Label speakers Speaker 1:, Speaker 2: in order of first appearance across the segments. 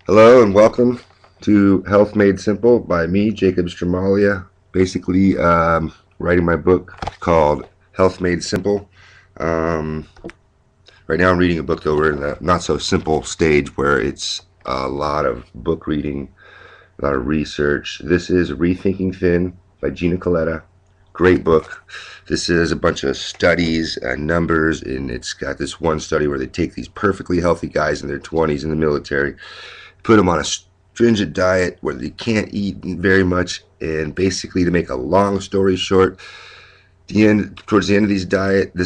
Speaker 1: Hello and welcome to Health Made Simple by me, Jacob Stramaglia. Basically, writing my book called Health Made Simple. Um, right now, I'm reading a book, though we're in the not so simple stage where it's a lot of book reading, a lot of research. This is Rethinking Thin by Gina Coletta. Great book. This is a bunch of studies and numbers, and it's got this one study where they take these perfectly healthy guys in their 20s in the military, put them on a stringent diet where they can't eat very much, and basically, to make a long story short, towards the end of this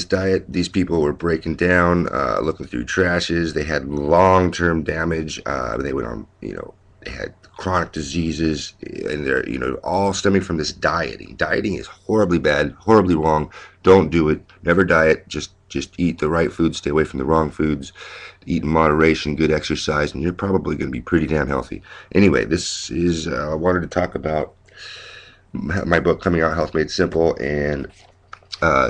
Speaker 1: diet, these people were breaking down, looking through trashes. They had long-term damage. They went on, they had chronic diseases, and they're, all stemming from this dieting. Dieting is horribly bad, horribly wrong. Don't do it. Never diet. Just eat the right foods. Stay away from the wrong foods. Eat in moderation, good exercise, and you're probably going to be pretty damn healthy. Anyway, this is I wanted to talk about my book coming out, Health Made Simple, and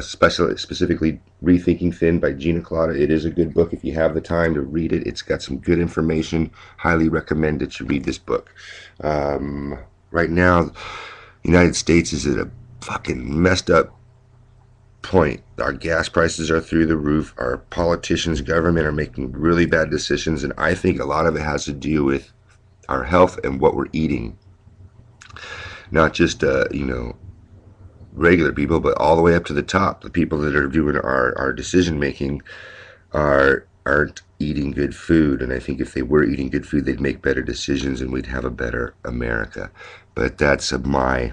Speaker 1: specifically Rethinking Thin by Gina Colada. It is a good book if you have the time to read it. It's got some good information. Highly recommend that you read this book. Right now, the United States is at a fucking messed up point. Our gas prices are through the roof. Our politicians, government are making really bad decisions, and I think a lot of it has to do with our health and what we're eating. Not just regular people, but all the way up to the top. The people that are doing our decision making aren't eating good food, and I think if they were eating good food, they'd make better decisions, and we'd have a better America. But that's my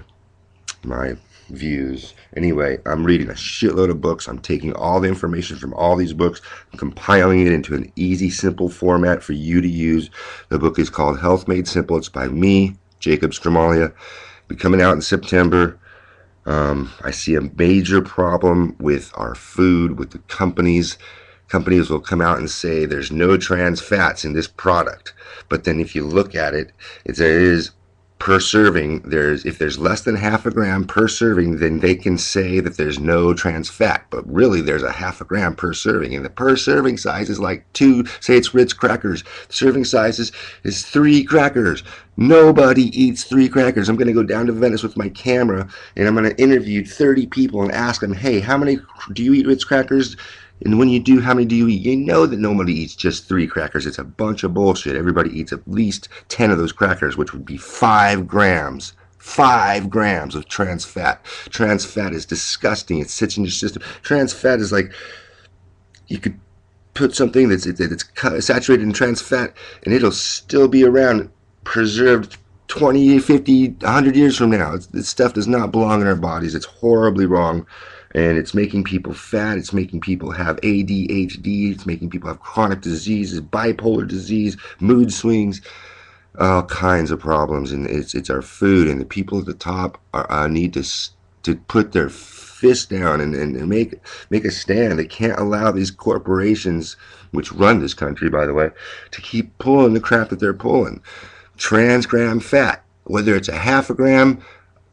Speaker 1: views. Anyway, I'm reading a shitload of books. I'm taking all the information from all these books, I'm compiling it into an easy, simple format for you to use. The book is called Health Made Simple. It's by me, Jacob Stramaglia. It'll be coming out in September. I see a major problem with our food, with the companies. Companies will come out and say there's no trans fats in this product. But then if you look at it, there is per serving. If there's less than half a gram per serving, then they can say that there's no trans fat. But really, there's a half a gram per serving, and the per serving size is like two. Say it's Ritz crackers. The serving size is 3 crackers. Nobody eats 3 crackers. I'm going to go down to Venice with my camera, and I'm going to interview 30 people and ask them, hey, how many do you eat Ritz crackers? And when you do, how many do you eat? You know that nobody eats just 3 crackers. It's a bunch of bullshit. Everybody eats at least 10 of those crackers, which would be 5 grams. 5 grams of trans fat. Trans fat is disgusting. It sits in your system. Trans fat is like, you could put something that's saturated in trans fat, and it'll still be around, preserved 20, 50, 100 years from now. This stuff does not belong in our bodies. It's horribly wrong, and it's making people fat. It's making people have ADHD. It's making people have chronic diseases, bipolar disease, mood swings, all kinds of problems. And it's our food, and the people at the top need to put their fist down and make a stand. They can't allow these corporations, which run this country, by the way, to keep pulling the crap that they're pulling. Trans gram fat, whether it's a half a gram,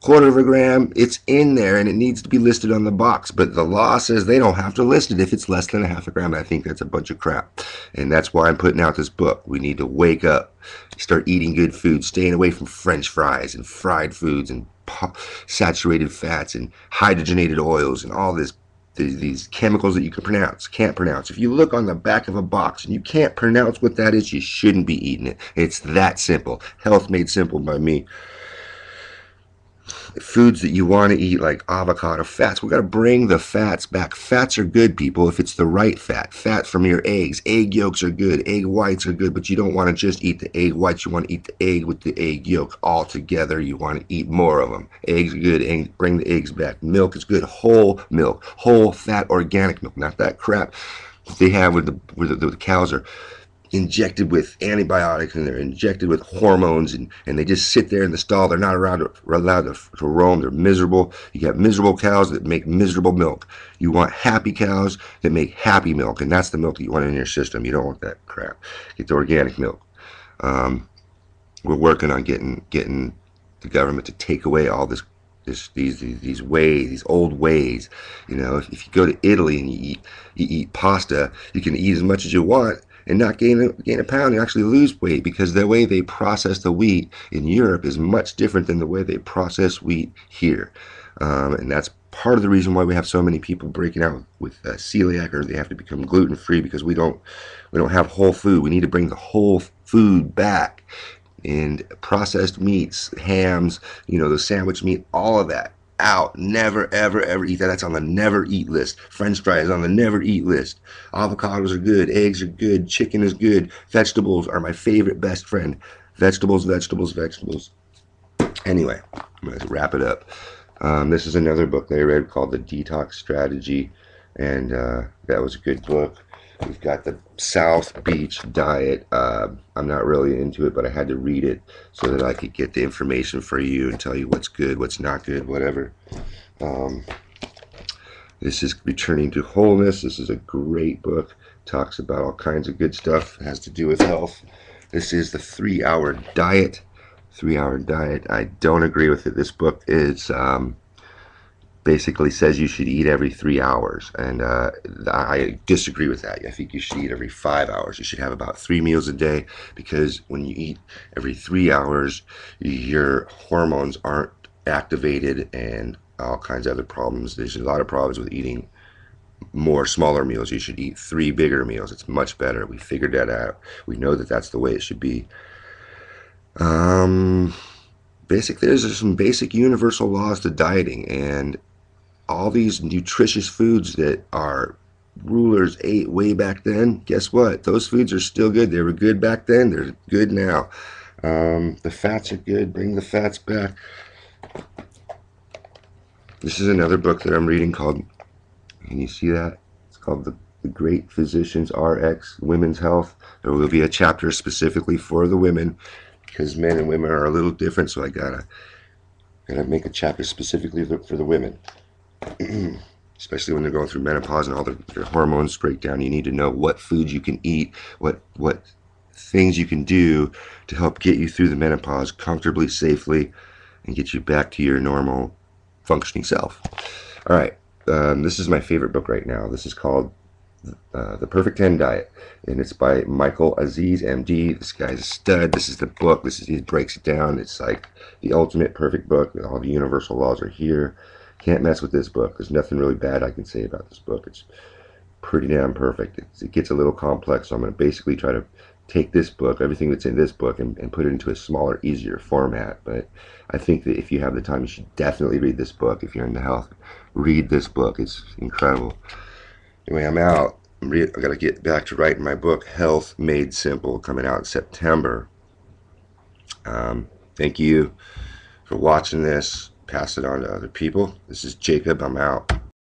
Speaker 1: quarter of a gram, it's in there, and it needs to be listed on the box. But the law says they don't have to list it if it's less than a half a gram. And I think that's a bunch of crap, and that's why I'm putting out this book. We need to wake up, start eating good food, staying away from French fries and fried foods and saturated fats and hydrogenated oils and all these chemicals that you can't pronounce. If you look on the back of a box and you can't pronounce what that is, you shouldn't be eating it. It's that simple. Health Made Simple by me. Foods that you want to eat, like avocado fats, we got to bring the fats back. Fats are good, people, if it's the right fat. Fat from your eggs. Egg yolks are good. Egg whites are good, but you don't want to just eat the egg whites. You want to eat the egg with the egg yolk all together. You want to eat more of them. Eggs are good, and bring the eggs back. Milk is good. Whole milk, whole fat organic milk, not that crap that they have with the cows are injected with antibiotics, and they're injected with hormones, and they just sit there in the stall. They're not allowed to roam. They're miserable. You got miserable cows that make miserable milk. You want happy cows that make happy milk, and that's the milk that you want in your system. You don't want that crap. Get the organic milk. We're working on getting the government to take away all these ways, these old ways. If you go to Italy and you eat pasta, you can eat as much as you want, and not gain a pound and actually lose weight, because the way they process the wheat in Europe is much different than the way they process wheat here. And that's part of the reason why we have so many people breaking out with celiac, or they have to become gluten free, because we don't have whole food. We need to bring the whole food back, and processed meats, hams, the sandwich meat, all of that out. Never, ever, ever eat that. That's on the never eat list. French fries on the never eat list. Avocados are good. Eggs are good. Chicken is good. Vegetables are my favorite best friend. Vegetables, vegetables, vegetables. Anyway, I'm going to wrap it up. This is another book that I read called The Detox Strategy, and that was a good book. We've got the South Beach Diet. I'm not really into it, but I had to read it so that I could get the information for you and tell you what's good, what's not good, whatever. Um, this is Returning to Wholeness. This is a great book. Talks about all kinds of good stuff. It has to do with health. This is the 3 Hour Diet. 3 Hour Diet. I don't agree with it. This book is basically says you should eat every 3 hours, and I disagree with that. I think you should eat every 5 hours. You should have about 3 meals a day, because when you eat every 3 hours, your hormones aren't activated, and all kinds of other problems. There's a lot of problems with eating more smaller meals. You should eat 3 bigger meals. It's much better. We figured that out. We know that that's the way it should be. Um, Basically, there's some basic universal laws to dieting, and all these nutritious foods that our rulers ate way back then, guess what? Those foods are still good. They were good back then. They're good now. The fats are good. Bring the fats back. This is another book that I'm reading called, can you see that? It's called The Great Physicians RX Women's Health. There will be a chapter specifically for the women, because men and women are a little different, so I gotta make a chapter specifically for the women. Especially when they're going through menopause and all their hormones break down. You need to know what foods you can eat, what things you can do to help get you through the menopause comfortably, safely, and get you back to your normal functioning self. All right, this is my favorite book right now. This is called The Perfect 10 Diet, and it's by Michael Aziz, MD. This guy's a stud. This is the book. He breaks it down. It's like the ultimate perfect book. All the universal laws are here. Can't mess with this book. There's nothing really bad I can say about this book. It's pretty damn perfect. It gets a little complex, so I'm going to basically try to take this book, everything that's in this book, and put it into a smaller, easier format. But I think that if you have the time, you should definitely read this book. If you're into health, read this book. It's incredible. Anyway, I'm out. I got to get back to writing my book, Health Made Simple, coming out in September. Thank you for watching this. Pass it on to other people. This is Jacob. I'm out.